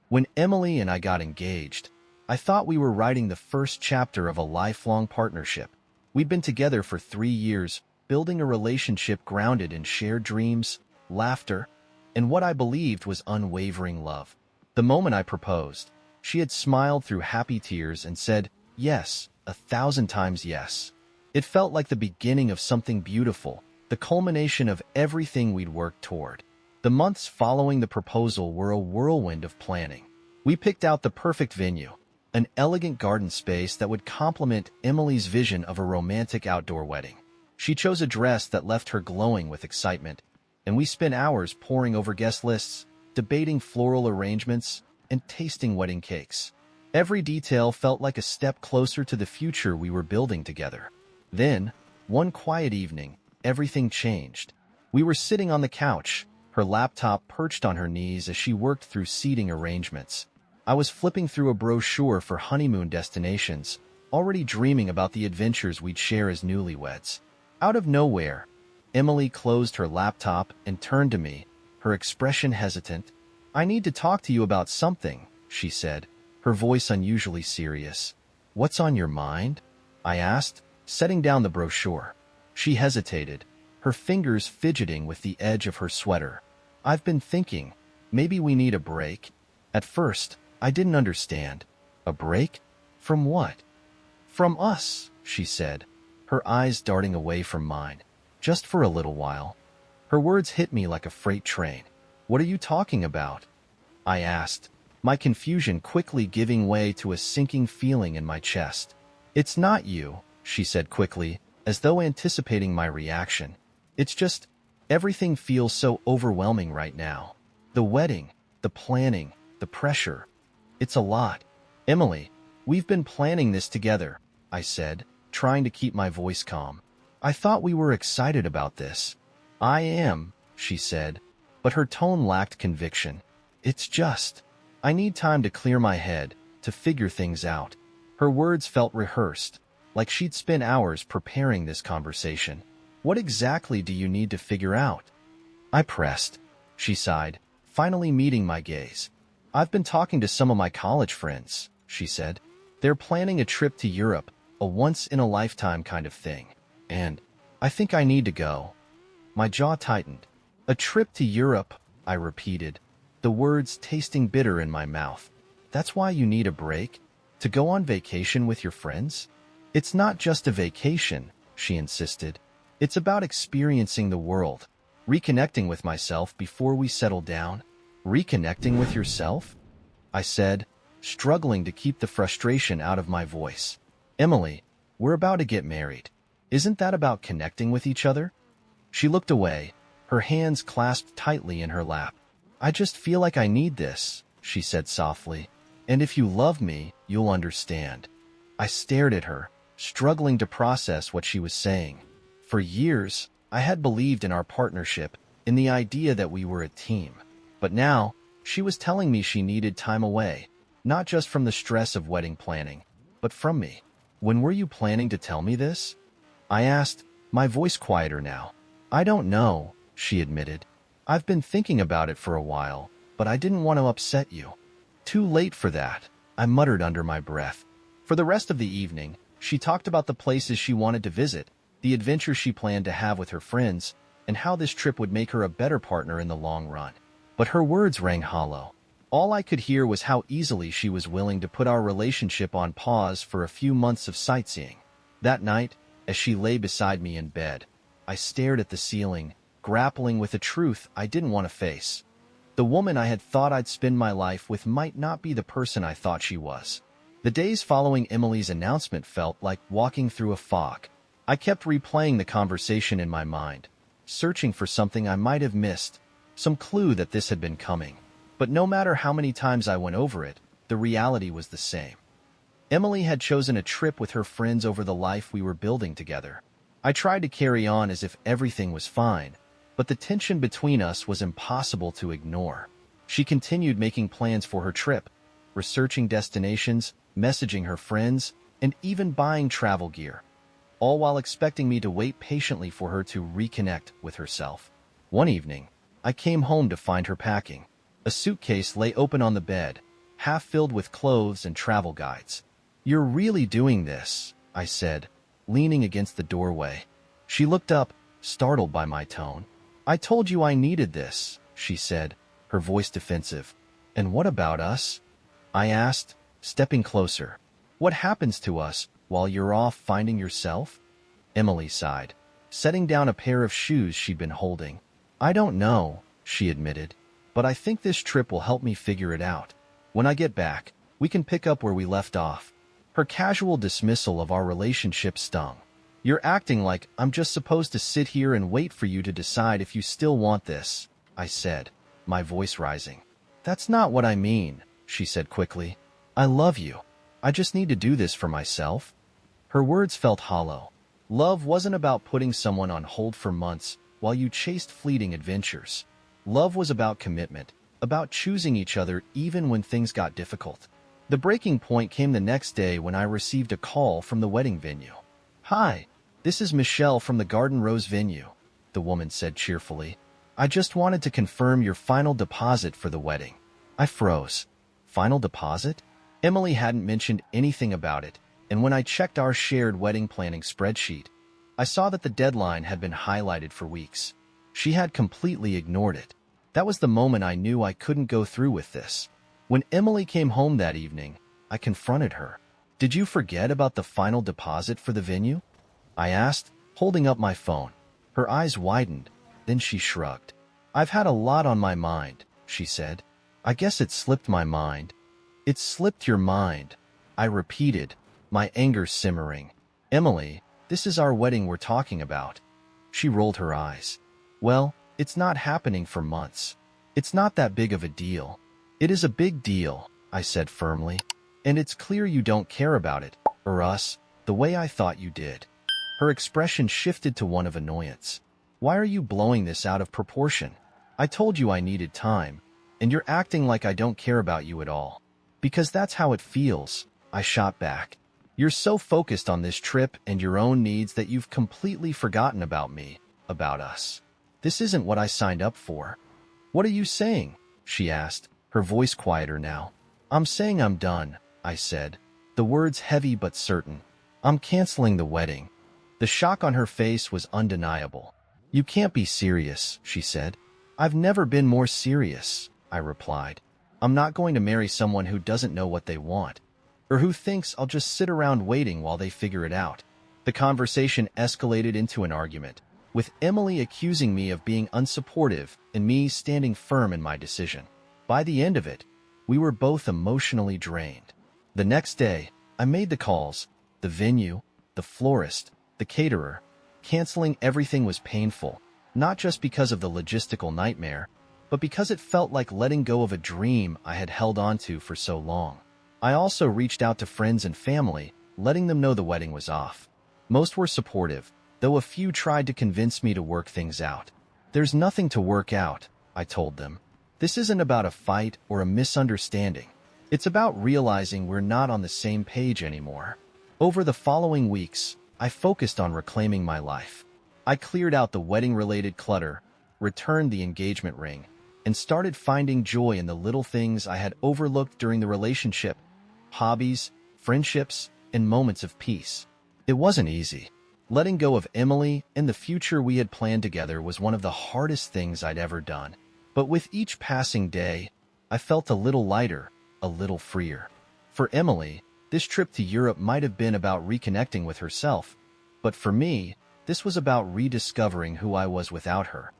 When Emily and I got engaged, I thought we were writing the first chapter of a lifelong partnership. We'd been together for 3 years, building a relationship grounded in shared dreams, laughter, and what I believed was unwavering love. The moment I proposed, she had smiled through happy tears and said, yes, 1,000 times yes. It felt like the beginning of something beautiful, the culmination of everything we'd worked toward. The months following the proposal were a whirlwind of planning. We picked out the perfect venue, an elegant garden space that would complement Emily's vision of a romantic outdoor wedding. She chose a dress that left her glowing with excitement, and we spent hours poring over guest lists, debating floral arrangements, and tasting wedding cakes. Every detail felt like a step closer to the future we were building together. Then, one quiet evening, everything changed. We were sitting on the couch, her laptop perched on her knees as she worked through seating arrangements. I was flipping through a brochure for honeymoon destinations, already dreaming about the adventures we'd share as newlyweds. Out of nowhere, Emily closed her laptop and turned to me, her expression hesitant. "I need to talk to you about something," she said, her voice unusually serious. "What's on your mind?" I asked, setting down the brochure. She hesitated, her fingers fidgeting with the edge of her sweater. "I've been thinking, maybe we need a break." At first, I didn't understand. A break? From what? "From us," she said, her eyes darting away from mine. "Just for a little while." Her words hit me like a freight train. "What are you talking about?" I asked, my confusion quickly giving way to a sinking feeling in my chest. "It's not you," she said quickly, as though anticipating my reaction. "It's just, everything feels so overwhelming right now. The wedding, the planning, the pressure. It's a lot." "Emily, we've been planning this together," I said, trying to keep my voice calm. "I thought we were excited about this." "I am," she said, but her tone lacked conviction. "It's just, I need time to clear my head, to figure things out." Her words felt rehearsed, like she'd spent hours preparing this conversation. "What exactly do you need to figure out?" I pressed. She sighed, finally meeting my gaze. "I've been talking to some of my college friends," she said. "They're planning a trip to Europe, a once-in-a-lifetime kind of thing. And I think I need to go." My jaw tightened. "A trip to Europe," I repeated, the words tasting bitter in my mouth. "That's why you need a break? To go on vacation with your friends?" "It's not just a vacation," she insisted. "It's about experiencing the world, reconnecting with myself before we settle down." "Reconnecting with yourself?" I said, struggling to keep the frustration out of my voice. "Emily, we're about to get married. Isn't that about connecting with each other?" She looked away, her hands clasped tightly in her lap. "I just feel like I need this," she said softly. "And if you love me, you'll understand." I stared at her, struggling to process what she was saying. For years, I had believed in our partnership, in the idea that we were a team. But now, she was telling me she needed time away, not just from the stress of wedding planning, but from me. "When were you planning to tell me this?" I asked, my voice quieter now. "I don't know," she admitted. "I've been thinking about it for a while, but I didn't want to upset you." "Too late for that," I muttered under my breath. For the rest of the evening, she talked about the places she wanted to visit, the adventures she planned to have with her friends, and how this trip would make her a better partner in the long run. But her words rang hollow. All I could hear was how easily she was willing to put our relationship on pause for a few months of sightseeing. That night, as she lay beside me in bed, I stared at the ceiling, grappling with a truth I didn't want to face. The woman I had thought I'd spend my life with might not be the person I thought she was. The days following Emily's announcement felt like walking through a fog. I kept replaying the conversation in my mind, searching for something I might have missed, some clue that this had been coming. But no matter how many times I went over it, the reality was the same. Emily had chosen a trip with her friends over the life we were building together. I tried to carry on as if everything was fine, but the tension between us was impossible to ignore. She continued making plans for her trip, researching destinations, messaging her friends, and even buying travel gear, all while expecting me to wait patiently for her to reconnect with herself. One evening, I came home to find her packing. A suitcase lay open on the bed, half filled with clothes and travel guides. "You're really doing this," I said, leaning against the doorway. She looked up, startled by my tone. "I told you I needed this," she said, her voice defensive. "And what about us?" I asked, stepping closer. "What happens to us while you're off finding yourself?" Emily sighed, setting down a pair of shoes she'd been holding. "I don't know," she admitted, "but I think this trip will help me figure it out. When I get back, we can pick up where we left off." Her casual dismissal of our relationship stung. "You're acting like I'm just supposed to sit here and wait for you to decide if you still want this," I said, my voice rising. "That's not what I mean," she said quickly. "I love you. I just need to do this for myself." Her words felt hollow. Love wasn't about putting someone on hold for months while you chased fleeting adventures. Love was about commitment, about choosing each other even when things got difficult. The breaking point came the next day when I received a call from the wedding venue. "Hi, this is Michelle from the Garden Rose venue," the woman said cheerfully. "I just wanted to confirm your final deposit for the wedding." I froze. Final deposit? Emily hadn't mentioned anything about it, and when I checked our shared wedding planning spreadsheet, I saw that the deadline had been highlighted for weeks. She had completely ignored it. That was the moment I knew I couldn't go through with this. When Emily came home that evening, I confronted her. "Did you forget about the final deposit for the venue?" I asked, holding up my phone. Her eyes widened, then she shrugged. "I've had a lot on my mind," she said. "I guess it slipped my mind." "It slipped your mind," I repeated, my anger simmering. "Emily, this is our wedding we're talking about." She rolled her eyes. "Well, it's not happening for months. It's not that big of a deal." "It is a big deal," I said firmly. "And it's clear you don't care about it, or us, the way I thought you did." Her expression shifted to one of annoyance. "Why are you blowing this out of proportion? I told you I needed time, and you're acting like I don't care about you at all." "Because that's how it feels," I shot back. "You're so focused on this trip and your own needs that you've completely forgotten about me, about us. This isn't what I signed up for." "What are you saying?" she asked, her voice quieter now. "I'm saying I'm done," I said, the words heavy but certain. "I'm canceling the wedding." The shock on her face was undeniable. "You can't be serious," she said. "I've never been more serious," I replied. "I'm not going to marry someone who doesn't know what they want, or who thinks I'll just sit around waiting while they figure it out." The conversation escalated into an argument, with Emily accusing me of being unsupportive and me standing firm in my decision. By the end of it, we were both emotionally drained. The next day, I made the calls, the venue, the florist, the caterer. Canceling everything was painful, not just because of the logistical nightmare, but because it felt like letting go of a dream I had held onto for so long. I also reached out to friends and family, letting them know the wedding was off. Most were supportive, though a few tried to convince me to work things out. "There's nothing to work out," I told them. "This isn't about a fight or a misunderstanding. It's about realizing we're not on the same page anymore." Over the following weeks, I focused on reclaiming my life. I cleared out the wedding-related clutter, returned the engagement ring, and started finding joy in the little things I had overlooked during the relationship: hobbies, friendships, and moments of peace. It wasn't easy. Letting go of Emily and the future we had planned together was one of the hardest things I'd ever done. But with each passing day, I felt a little lighter, a little freer. For Emily, this trip to Europe might have been about reconnecting with herself, but for me, this was about rediscovering who I was without her.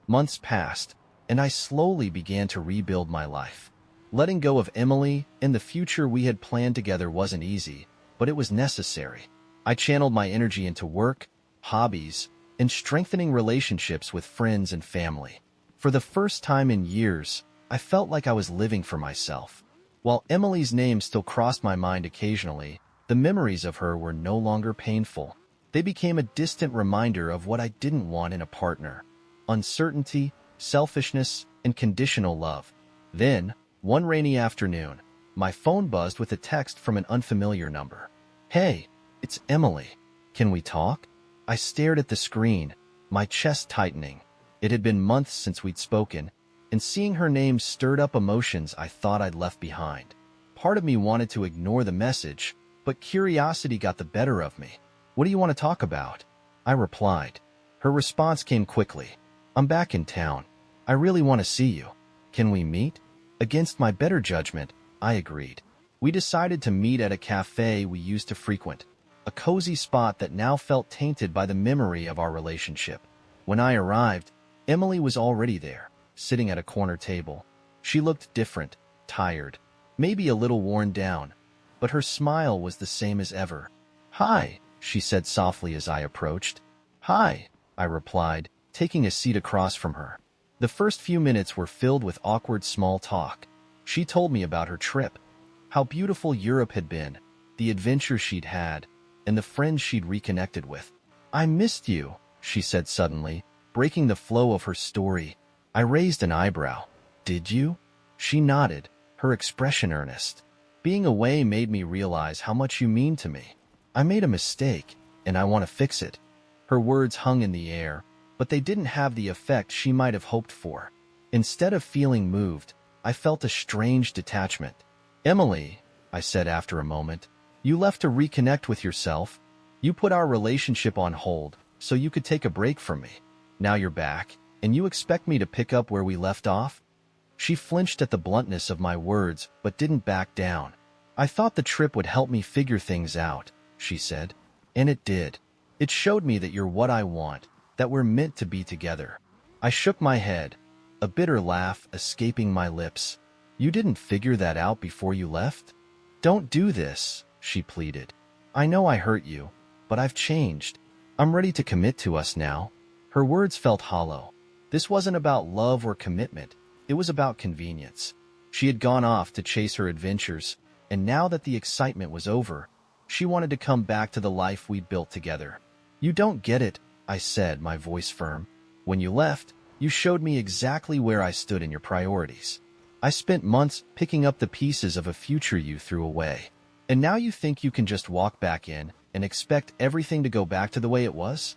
Months passed, and I slowly began to rebuild my life. Letting go of Emily and the future we had planned together wasn't easy, but it was necessary. I channeled my energy into work, hobbies, and strengthening relationships with friends and family. For the first time in years, I felt like I was living for myself. While Emily's name still crossed my mind occasionally, the memories of her were no longer painful. They became a distant reminder of what I didn't want in a partner: uncertainty, selfishness, and conditional love. Then, one rainy afternoon, my phone buzzed with a text from an unfamiliar number. "Hey, it's Emily. Can we talk?" I stared at the screen, my chest tightening. It had been months since we'd spoken, and seeing her name stirred up emotions I thought I'd left behind. Part of me wanted to ignore the message, but curiosity got the better of me. "What do you want to talk about?" I replied. Her response came quickly. "I'm back in town. I really want to see you. Can we meet?" Against my better judgment, I agreed. We decided to meet at a cafe we used to frequent, a cozy spot that now felt tainted by the memory of our relationship. When I arrived, Emily was already there, sitting at a corner table. She looked different, tired, maybe a little worn down, but her smile was the same as ever. "Hi," she said softly as I approached. "Hi," I replied, taking a seat across from her. The first few minutes were filled with awkward small talk. She told me about her trip, how beautiful Europe had been, the adventure she'd had, and the friends she'd reconnected with. "I missed you," she said suddenly, breaking the flow of her story. I raised an eyebrow. "Did you?" She nodded, her expression earnest. "Being away made me realize how much you mean to me. I made a mistake, and I want to fix it." Her words hung in the air, but they didn't have the effect she might have hoped for. Instead of feeling moved, I felt a strange detachment. "Emily," I said after a moment, "you left to reconnect with yourself. You put our relationship on hold so you could take a break from me. Now you're back, and you expect me to pick up where we left off?" She flinched at the bluntness of my words, but didn't back down. "I thought the trip would help me figure things out," she said. "And it did. It showed me that you're what I want, that we're meant to be together." I shook my head, a bitter laugh escaping my lips. "You didn't figure that out before you left?" "Don't do this," she pleaded. "I know I hurt you, but I've changed. I'm ready to commit to us now." Her words felt hollow. This wasn't about love or commitment. It was about convenience. She had gone off to chase her adventures, and now that the excitement was over, she wanted to come back to the life we'd built together. "You don't get it," I said, my voice firm. "When you left, you showed me exactly where I stood in your priorities. I spent months picking up the pieces of a future you threw away. And now you think you can just walk back in and expect everything to go back to the way it was?"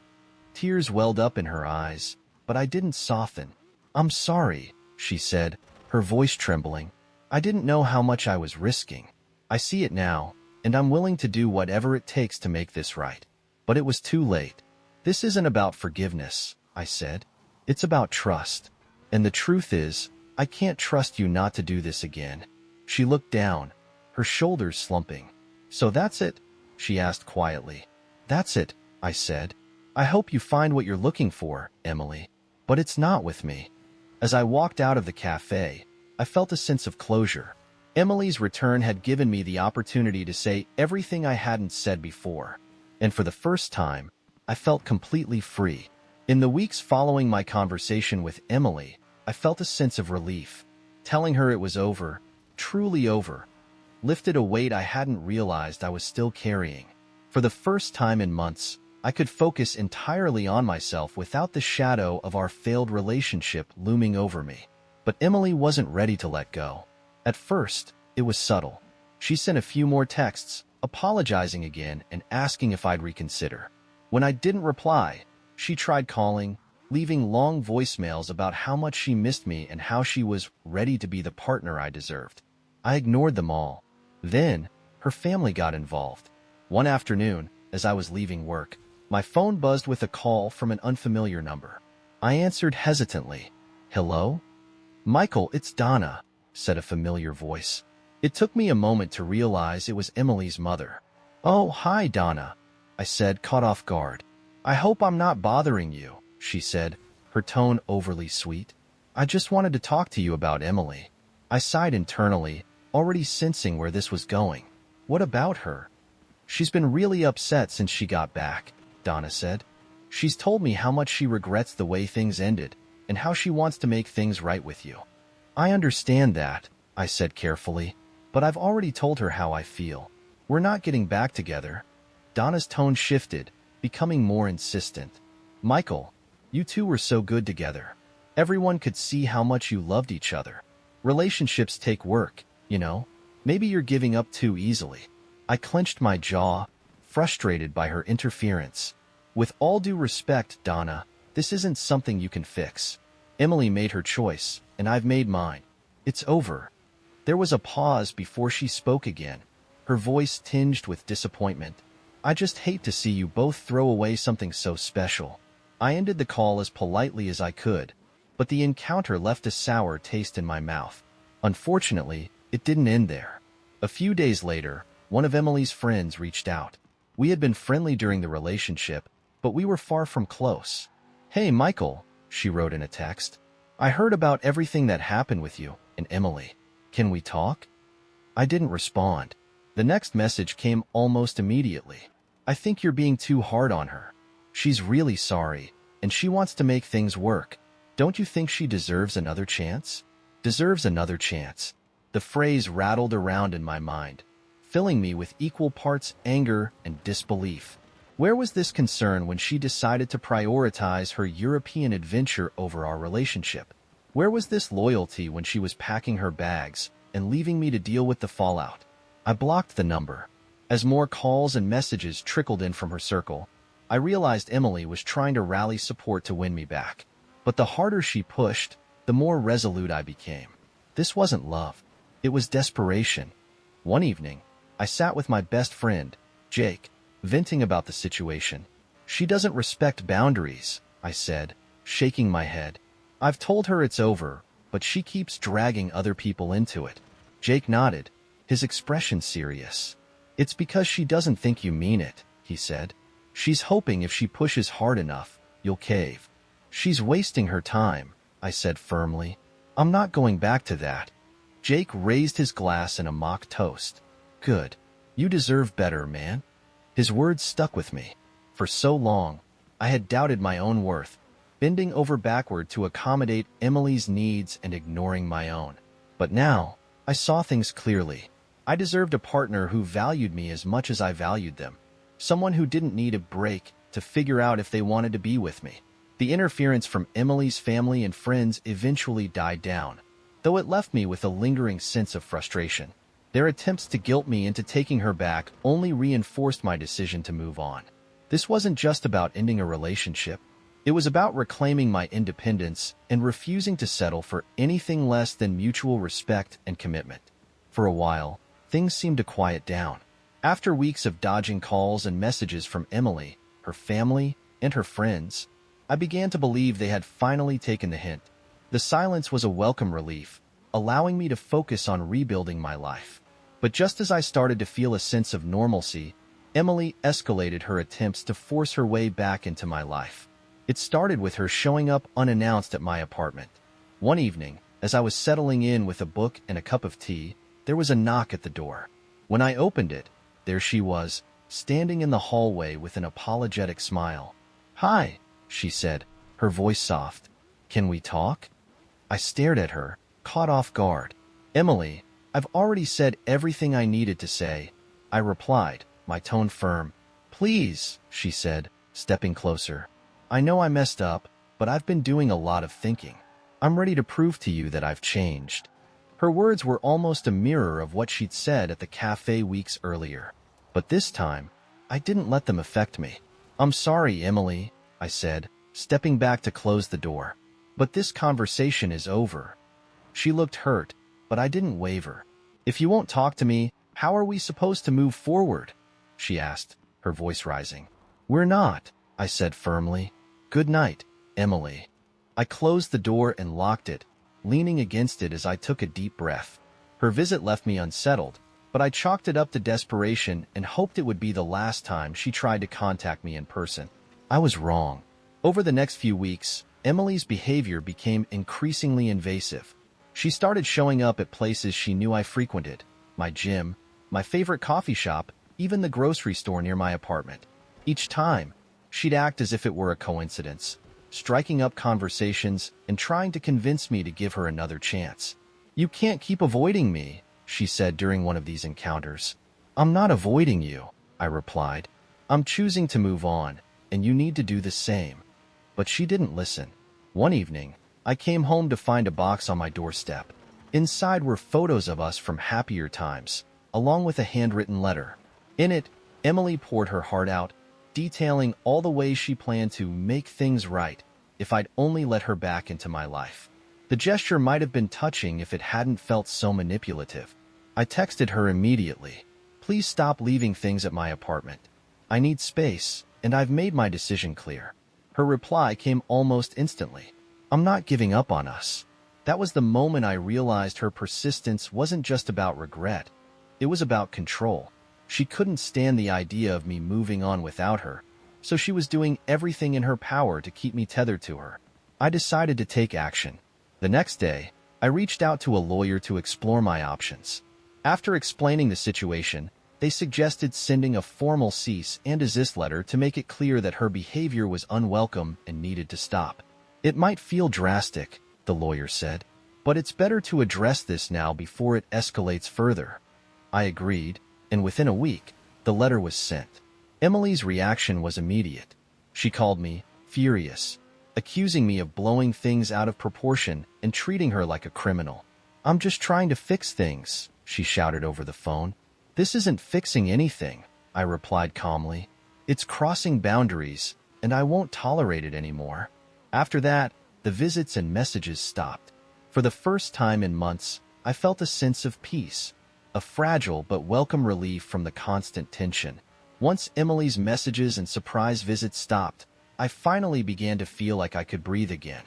Tears welled up in her eyes, but I didn't soften. "I'm sorry," she said, her voice trembling. "I didn't know how much I was risking. I see it now, and I'm willing to do whatever it takes to make this right. But it was too late." "This isn't about forgiveness," I said. "It's about trust. And the truth is, I can't trust you not to do this again." She looked down, her shoulders slumping. "So that's it?" she asked quietly. "That's it," I said. "I hope you find what you're looking for, Emily. But it's not with me." As I walked out of the cafe, I felt a sense of closure. Emily's return had given me the opportunity to say everything I hadn't said before. And for the first time, I felt completely free. In the weeks following my conversation with Emily, I felt a sense of relief. Telling her it was over, truly over, lifted a weight I hadn't realized I was still carrying. For the first time in months, I could focus entirely on myself without the shadow of our failed relationship looming over me. But Emily wasn't ready to let go. At first, it was subtle. She sent a few more texts, apologizing again and asking if I'd reconsider. When I didn't reply, she tried calling, leaving long voicemails about how much she missed me and how she was ready to be the partner I deserved. I ignored them all. Then, her family got involved. One afternoon, as I was leaving work, my phone buzzed with a call from an unfamiliar number. I answered hesitantly. "Hello?" "Michael, it's Donna," said a familiar voice. It took me a moment to realize it was Emily's mother. "Oh, hi, Donna," I said, caught off guard. "I hope I'm not bothering you," she said, her tone overly sweet. "I just wanted to talk to you about Emily." I sighed internally, already sensing where this was going. "What about her?" "She's been really upset since she got back," Donna said. "She's told me how much she regrets the way things ended and how she wants to make things right with you." "I understand that," I said carefully, "but I've already told her how I feel. We're not getting back together." Donna's tone shifted, becoming more insistent. "Michael, you two were so good together. Everyone could see how much you loved each other. Relationships take work, you know. Maybe you're giving up too easily." I clenched my jaw, frustrated by her interference. "With all due respect, Donna, this isn't something you can fix. Emily made her choice, and I've made mine. It's over." There was a pause before she spoke again, her voice tinged with disappointment. I just hate to see you both throw away something so special. I ended the call as politely as I could, but the encounter left a sour taste in my mouth. Unfortunately, it didn't end there. A few days later, one of Emily's friends reached out. We had been friendly during the relationship, but we were far from close. "Hey, Michael," she wrote in a text. "I heard about everything that happened with you and Emily. Can we talk?" I didn't respond. The next message came almost immediately. "I think you're being too hard on her. She's really sorry, and she wants to make things work. Don't you think she deserves another chance?" Deserves another chance. The phrase rattled around in my mind, filling me with equal parts anger and disbelief. Where was this concern when she decided to prioritize her European adventure over our relationship? Where was this loyalty when she was packing her bags and leaving me to deal with the fallout? I blocked the number. As more calls and messages trickled in from her circle, I realized Emily was trying to rally support to win me back. But the harder she pushed, the more resolute I became. This wasn't love. It was desperation. One evening, I sat with my best friend, Jake, venting about the situation. "She doesn't respect boundaries," I said, shaking my head. "I've told her it's over, but she keeps dragging other people into it." Jake nodded, his expression serious. "It's because she doesn't think you mean it," he said. "She's hoping if she pushes hard enough, you'll cave." "She's wasting her time," I said firmly. "I'm not going back to that." Jake raised his glass in a mock toast. "Good. You deserve better, man." His words stuck with me. For so long, I had doubted my own worth, bending over backward to accommodate Emily's needs and ignoring my own. But now, I saw things clearly. I deserved a partner who valued me as much as I valued them. Someone who didn't need a break to figure out if they wanted to be with me. The interference from Emily's family and friends eventually died down, though it left me with a lingering sense of frustration. Their attempts to guilt me into taking her back only reinforced my decision to move on. This wasn't just about ending a relationship. It was about reclaiming my independence and refusing to settle for anything less than mutual respect and commitment. For a while, things seemed to quiet down. After weeks of dodging calls and messages from Emily, her family, and her friends, I began to believe they had finally taken the hint. The silence was a welcome relief, allowing me to focus on rebuilding my life. But just as I started to feel a sense of normalcy, Emily escalated her attempts to force her way back into my life. It started with her showing up unannounced at my apartment. One evening, as I was settling in with a book and a cup of tea, there was a knock at the door. When I opened it, there she was, standing in the hallway with an apologetic smile. "Hi," she said, her voice soft. "Can we talk?" I stared at her, caught off guard. "Emily, I've already said everything I needed to say," I replied, my tone firm. "Please," she said, stepping closer. "I know I messed up, but I've been doing a lot of thinking. I'm ready to prove to you that I've changed." Her words were almost a mirror of what she'd said at the cafe weeks earlier. But this time, I didn't let them affect me. "I'm sorry, Emily," I said, stepping back to close the door. "But this conversation is over." She looked hurt, but I didn't waver. "If you won't talk to me, how are we supposed to move forward?" she asked, her voice rising. "We're not," I said firmly. "Good night, Emily." I closed the door and locked it, leaning against it as I took a deep breath. Her visit left me unsettled, but I chalked it up to desperation and hoped it would be the last time she tried to contact me in person. I was wrong. Over the next few weeks, Emily's behavior became increasingly invasive. She started showing up at places she knew I frequented, my gym, my favorite coffee shop, even the grocery store near my apartment. Each time, she'd act as if it were a coincidence, striking up conversations and trying to convince me to give her another chance. "You can't keep avoiding me," she said during one of these encounters. "I'm not avoiding you," I replied. "I'm choosing to move on, and you need to do the same." But she didn't listen. One evening, I came home to find a box on my doorstep. Inside were photos of us from happier times, along with a handwritten letter. In it, Emily poured her heart out, detailing all the ways she planned to make things right if I'd only let her back into my life. The gesture might have been touching if it hadn't felt so manipulative. I texted her immediately. Please stop leaving things at my apartment. I need space, and I've made my decision clear. Her reply came almost instantly. I'm not giving up on us. That was the moment I realized her persistence wasn't just about regret. It was about control. She couldn't stand the idea of me moving on without her, so she was doing everything in her power to keep me tethered to her. I decided to take action. The next day, I reached out to a lawyer to explore my options. After explaining the situation, they suggested sending a formal cease and desist letter to make it clear that her behavior was unwelcome and needed to stop. It might feel drastic, the lawyer said, but it's better to address this now before it escalates further. I agreed, and within a week, the letter was sent. Emily's reaction was immediate. She called me furious, accusing me of blowing things out of proportion and treating her like a criminal. I'm just trying to fix things, she shouted over the phone. This isn't fixing anything, I replied calmly. It's crossing boundaries, and I won't tolerate it anymore. After that, the visits and messages stopped. For the first time in months, I felt a sense of peace, a fragile but welcome relief from the constant tension. Once Emily's messages and surprise visits stopped, I finally began to feel like I could breathe again.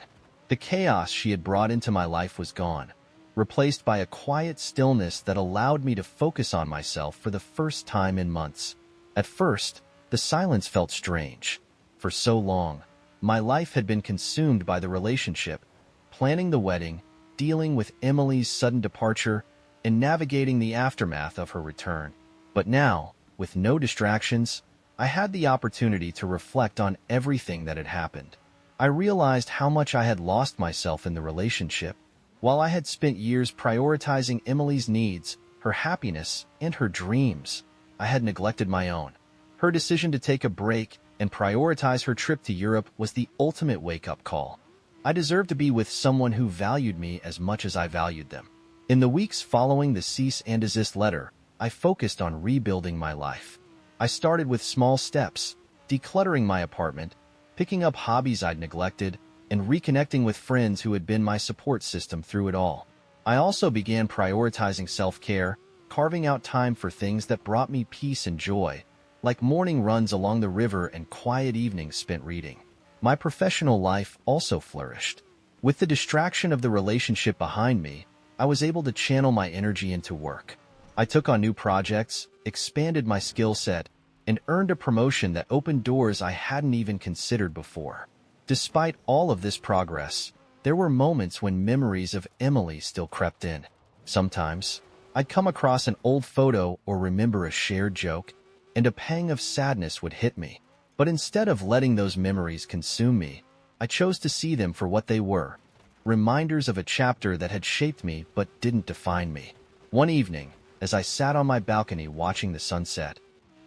The chaos she had brought into my life was gone, replaced by a quiet stillness that allowed me to focus on myself for the first time in months. At first, the silence felt strange. For so long, my life had been consumed by the relationship, planning the wedding, dealing with Emily's sudden departure, and navigating the aftermath of her return. But now, with no distractions, I had the opportunity to reflect on everything that had happened. I realized how much I had lost myself in the relationship. While I had spent years prioritizing Emily's needs, her happiness, and her dreams, I had neglected my own. Her decision to take a break and prioritize her trip to Europe was the ultimate wake-up call. I deserved to be with someone who valued me as much as I valued them. In the weeks following the cease and desist letter, I focused on rebuilding my life. I started with small steps, decluttering my apartment, picking up hobbies I'd neglected, and reconnecting with friends who had been my support system through it all. I also began prioritizing self-care, carving out time for things that brought me peace and joy, like morning runs along the river and quiet evenings spent reading. My professional life also flourished. With the distraction of the relationship behind me, I was able to channel my energy into work. I took on new projects, expanded my skill set, and earned a promotion that opened doors I hadn't even considered before. Despite all of this progress, there were moments when memories of Emily still crept in. Sometimes, I'd come across an old photo or remember a shared joke, and a pang of sadness would hit me. But instead of letting those memories consume me, I chose to see them for what they were, reminders of a chapter that had shaped me but didn't define me. One evening, as I sat on my balcony watching the sunset,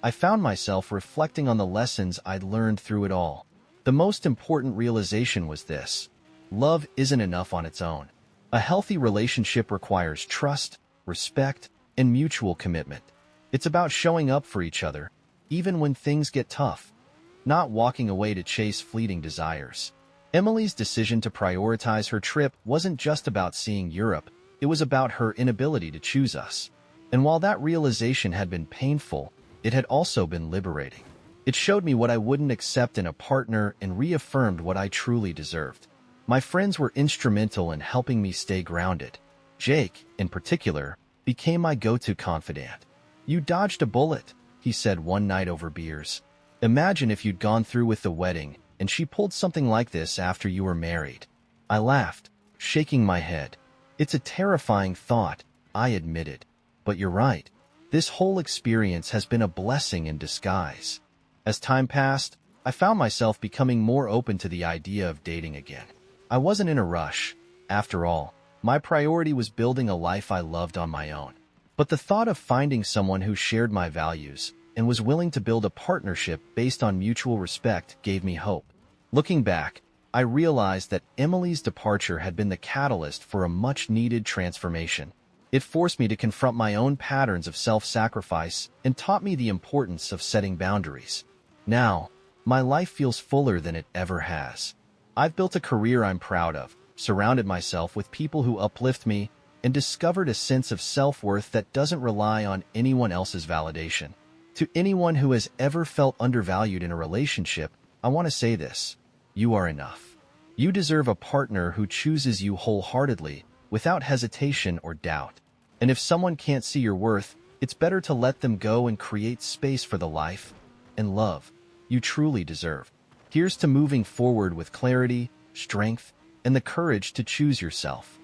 I found myself reflecting on the lessons I'd learned through it all. The most important realization was this: love isn't enough on its own. A healthy relationship requires trust, respect, and mutual commitment. It's about showing up for each other, even when things get tough, not walking away to chase fleeting desires. Emily's decision to prioritize her trip wasn't just about seeing Europe, it was about her inability to choose us. And while that realization had been painful, it had also been liberating. It showed me what I wouldn't accept in a partner and reaffirmed what I truly deserved. My friends were instrumental in helping me stay grounded. Jake, in particular, became my go-to confidant. "You dodged a bullet," he said one night over beers. "Imagine if you'd gone through with the wedding and she pulled something like this after you were married." I laughed, shaking my head. "It's a terrifying thought," I admitted. "But you're right. This whole experience has been a blessing in disguise." As time passed, I found myself becoming more open to the idea of dating again. I wasn't in a rush. After all, my priority was building a life I loved on my own. But the thought of finding someone who shared my values and was willing to build a partnership based on mutual respect gave me hope. Looking back, I realized that Emily's departure had been the catalyst for a much-needed transformation. It forced me to confront my own patterns of self-sacrifice and taught me the importance of setting boundaries. Now, my life feels fuller than it ever has. I've built a career I'm proud of, surrounded myself with people who uplift me, and discovered a sense of self-worth that doesn't rely on anyone else's validation. To anyone who has ever felt undervalued in a relationship, I want to say this: you are enough. You deserve a partner who chooses you wholeheartedly, without hesitation or doubt. And if someone can't see your worth, it's better to let them go and create space for the life and love you truly deserve. Here's to moving forward with clarity, strength, and the courage to choose yourself.